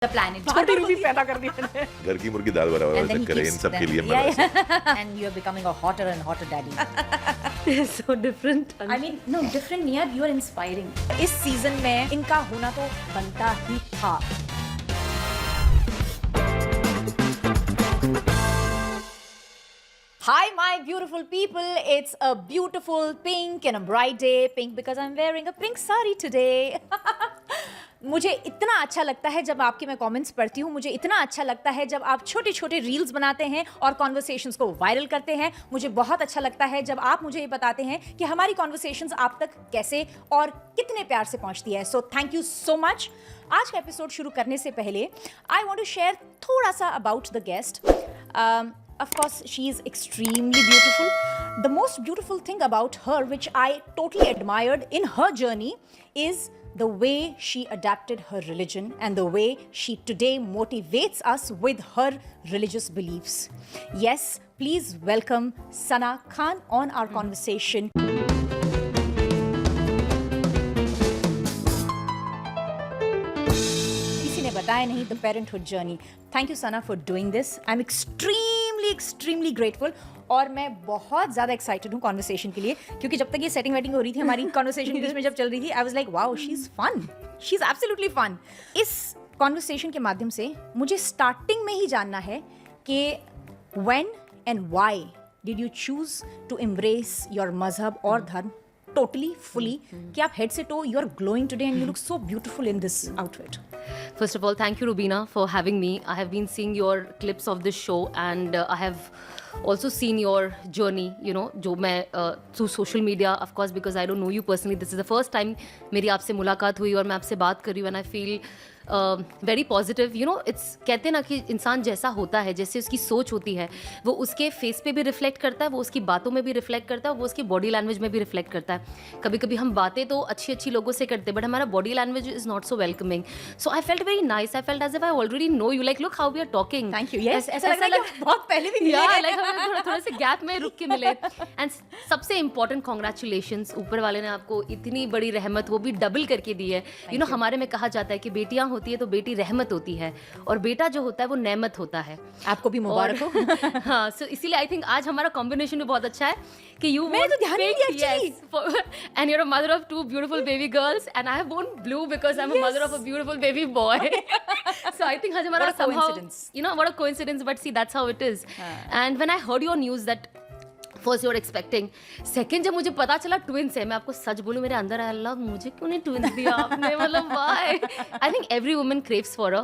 the planet. छोटी Ruby पैदा कर दी मैंने. घर की मुर्गी दाल बराबर And then he चक्कर है इन keeps सब के them- लिए. yeah. And you're becoming a hotter and hotter daddy. So different. I mean, no, different Nia, you're inspiring. इस सीजन में इनका होना तो बनता ही था. Hi, my beautiful people. It's a beautiful pink and a bright day. Pink because I'm wearing a pink sari today. मुझे इतना अच्छा लगता है जब आपके मैं कमेंट्स पढ़ती हूँ. मुझे इतना अच्छा लगता है जब आप छोटे छोटे रील्स बनाते हैं और कॉन्वर्सेशंस को वायरल करते हैं. मुझे बहुत अच्छा लगता है जब आप मुझे ये बताते हैं कि हमारी कॉन्वर्सेशंस आप तक कैसे और कितने प्यार से पहुँचती है. So thank you so much. आज का एपिसोड शुरू करने से पहले आई वॉन्ट टू शेयर थोड़ा सा about the guest. Of course, she is extremely beautiful. The most beautiful thing about her, which I totally admired in her journey, is the way she adapted her religion and the way she today motivates us with her religious beliefs. Yes, please welcome Sana Khan on our conversation. किसी ने बताया नहीं the parenthood journey. Thank you, Sana, for doing this. I'm extremely grateful. और मैं बहुत ज़्यादा excited हूँ conversation के लिए, क्योंकि जब तक ये सेटिंग वेटिंग हो रही थी हमारी कॉन्वर्सेशन के बीच में जब चल रही थी, I was like wow, she is fun, she is absolutely fun. इस कॉन्वर्सेशन के माध्यम से मुझे स्टार्टिंग में ही जानना है कि when and why did you choose to embrace your मजहब और धर्म totally fully कि आप head से toe you are glowing today and you look so beautiful in this outfit. First of all, thank you, Rubina, for having me. I have been seeing your clips of this show and I have also seen your journey, you know, जो मैं through social media, of course, because I don't know you personally. This is the first time मेरी आपसे मुलाकात हुई और मैं आपसे बात कर रही हूँ and I feel very positive. You know, it's कहते हैं ना कि इंसान जैसा होता है, जैसे उसकी सोच होती है, वो उसके फेस पे भी रिफ्लेक्ट करता है, वो उसकी बातों में भी रिफ्लेक्ट करता है, वो उसकी बॉडी लैंग्वेज में भी रिफ्लेक्ट करता है. कभी कभी हम बातें तो अच्छी लोगों से करते हैं बट हमारा body language is not so welcoming. So I felt very nice. I felt as if I already know you. Like look how we are talking. Thank you. Yes, ऐसा लग रहा है कि बहुत पहले भी मिले हैं. लाइक हम थोड़ा से गैप में रुक के मिले. एंड सबसे इंपॉर्टेंट कॉन्ग्रेचुलेशंस, ऊपर वाले ने आपको इतनी बड़ी रहमत वो भी डबल करके दी है. यू नो, हमारे में कहा जाता है कि बेटियां होती है तो बेटी रहमत होती है और बेटा जो होता है वो नेमत होता है. आपको भी मुबारक हो. हाँ, सो इसीलिए आई थिंक आज हमारा कॉम्बिनेशन भी बहुत अच्छा है कि यू मैंने तो ध्यान नहीं दिया actually. And you are a mother of 2 beautiful baby girls and I have born blue because I am a mother of a beautiful baby boy. So I think आज हमारा What a coincidence. you know, what a coincidence, but see, that's how it is. And when I heard your news that first you're expecting, second जब मुझे पता चला twins है, मैं आपको सच बोलूँ मेरे अंदर आया, अल्लाह मुझे क्यों नहीं ट्विंस दिया आपने, मतलब why. I think every woman craves for a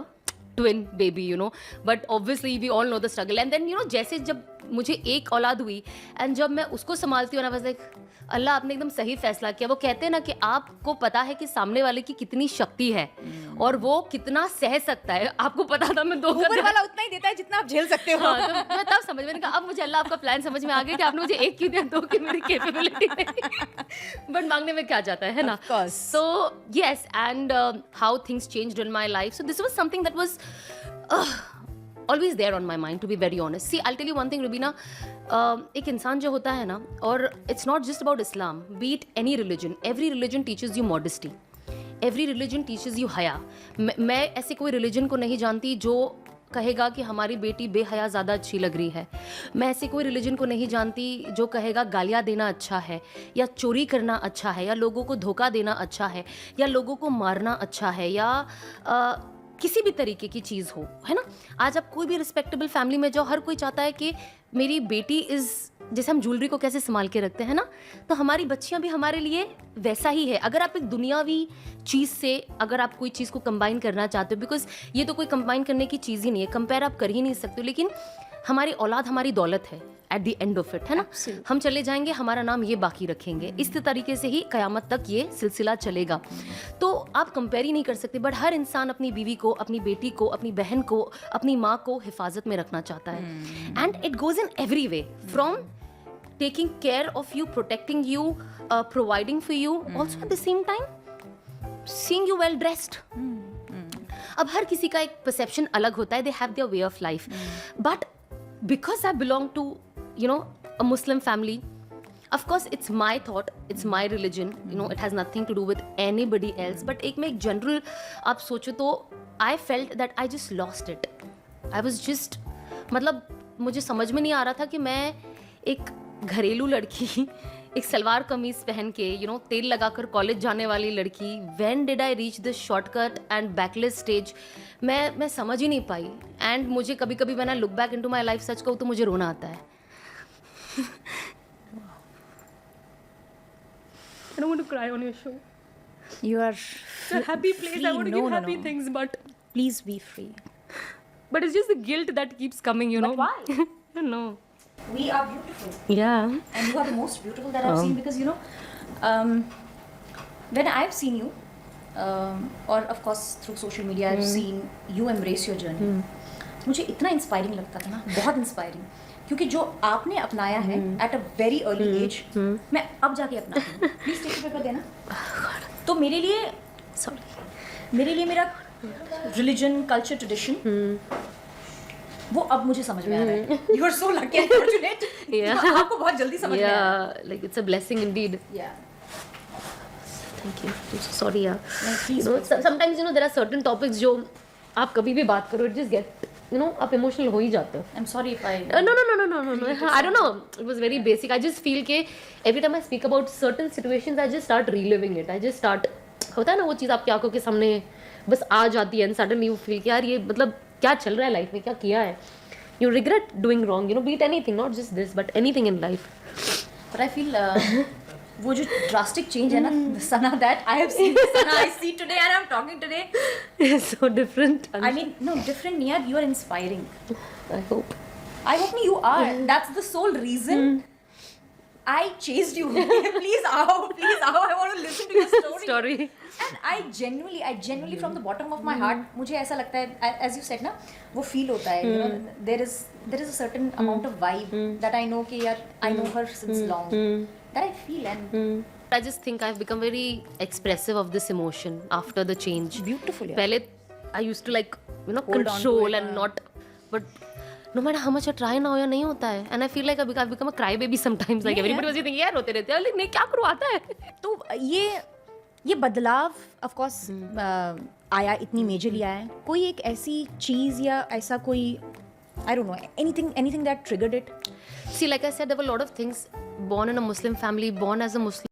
twin baby, you know, but obviously we all know the struggle. And then you know, जैसे जब मुझे एक औलाद हुई एंड जब मैं उसको संभालती हूँ ना, बस लाइक अल्लाह आपने एकदम सही फैसला किया. वो कहते हैं ना कि आपको पता है कि सामने वाले की कितनी शक्ति है और वो कितना सह सकता है. आपको पता था मैं 2 ऊपर वाला उतना ही देता है जितना आप झेल सकते हो. हाँ, तो मैं तब समझ मैंने कहा अब मुझे अल्लाह आपका प्लान समझ में आ गया कि आपने मुझे 1 क्यों दिया, 2 की मेरी कैपेबिलिटी नहीं. बट मांगने में क्या जाता है ना. Of course. So yes, and how things changed in my life. So this was something that was always there on my mind, to be very honest. See, I'll tell you one thing, Rubina. एक इंसान जो होता है ना, और it's not just about Islam, be it any religion, every religion teaches you modesty, every religion teaches you haya. मैं ऐसे कोई religion को नहीं जानती जो कहेगा कि हमारी बेटी बेहया ज़्यादा अच्छी लग रही है. मैं ऐसे कोई रिलीजन को नहीं जानती जो कहेगा गालियाँ देना अच्छा है या चोरी करना अच्छा है या लोगों को धोखा देना अच्छा है या लोगों को मारना अच्छा है या किसी भी तरीके की चीज़ हो, है ना. आज आप कोई भी रिस्पेक्टेबल फैमिली में जाओ, हर कोई चाहता है कि मेरी बेटी इज़, जैसे हम ज्वेलरी को कैसे संभाल के रखते हैं ना, तो हमारी बच्चियां भी हमारे लिए वैसा ही है. अगर आप एक दुनियावी चीज़ से अगर आप कोई चीज़ को कंबाइन करना चाहते हो, बिकॉज ये तो कोई कंबाइन करने की चीज़ ही नहीं है, कंपेयर आप कर ही नहीं सकते हो, लेकिन हमारी औलाद हमारी दौलत है at the end of it, है ना. हम चले जाएंगे, हमारा नाम ये बाकी रखेंगे. इस तरीके से ही क़यामत तक ये सिलसिला चलेगा. तो आप कंपेयर ही नहीं कर सकते. बट हर इंसान अपनी बीवी को, अपनी बेटी को, अपनी बहन को, अपनी माँ को हिफाजत में रखना चाहता है. And it goes in every way, from taking care of you, protecting you, providing for you, also at the same time seeing you well dressed. अब हर किसी का एक perception अलग होता है, they have their way of life. But because I belong to, you know, a Muslim family, of course it's my thought, it's my religion, you know, it has nothing to do with anybody else. But एक में एक general आप सोचो तो I felt that I just lost it. I was just मतलब मुझे समझ में नहीं आ रहा था कि मैं एक घरेलू लड़की एक सलवार कमीज पहन के यू नो तेल लगाकर कॉलेज जाने वाली लड़की, when did I reach this shortcut and backless stage, मैं समझ ही नहीं पाई. एंड मुझे कभी कभी when I look back into my life सच कहूँ तो मुझे रोना आता है. I don't want to cry on your show. You are It's a happy place. free. I want to No, give no, happy no. things, but Please be free. it's just the guilt that keeps coming, you know. But why? I don't know. We are beautiful. Yeah. And you are the most beautiful that I've seen because, you know, when I've seen you, or of course through social media, I've seen you embrace your journey. मुझे इतना inspiring लगता था ना, बहुत inspiring, क्योंकि जो आपने अपनाया है at a very early age, मैं अब जाके अपनाती हूँ. प्लीज टेक पेपर देना. तो मेरे लिए मेरा रिलीजन, कल्चर, ट्रेडिशन वो अब मुझे समझ में आ रहा है. You are so lucky and fortunate. Yeah. आपको बहुत जल्दी समझ में आ रहा है. Yeah, like it's a blessing indeed. Yeah. Thank you. I'm so sorry, yeah. No, please, You know, please, sometimes you know there are certain topics जो आप कभी भी बात करो, it just get, you know, आप emotional हो ही जाते हो. I'm sorry if I. No. I don't know. It was very basic. I just feel कि every time I speak about certain situations, I just start reliving it. I just start, होता है ना वो चीज़ आपकी आंखों के सामने बस आ जाती है and suddenly you feel कि यार ये मतलब क्या चल रहा है लाइफ में, क्या किया है. You regret doing wrong, you know, be it anything, not just this, but anything in life. But I feel वो जो drastic change है ना, the Sana that I have seen, the Sana I see today and I'm talking today. It's so different. I mean, no, different, Nia. You are inspiring. I hope. I hope you are. That's the sole reason I chased you. Please, I want to listen to your story. And I genuinely from the bottom of my heart, मुझे ऐसा लगता है, as you said ना, वो feel होता है, you know, there is a certain amount of vibe that I know कि यार I know her since long, that I feel. And I just think I've become very expressive of this emotion after the change. beautiful, yeah. पहले I used to like, you know, Hold on to control it, and not, but no matter how much I try now, या नहीं होता है. And I feel like I've become a crybaby sometimes. Like everybody was thinking यार रोते रहते हैं, लेकिन नहीं क्या करूँ, आता है. तो ये बदलाव ऑफ कोर्स आया, इतनी मेजरली आया है. कोई एक ऐसी चीज़ या ऐसा कोई, I don't know, anything that triggered it. See, like I said, there were a lot of things. Born in a Muslim family, born as a Muslim.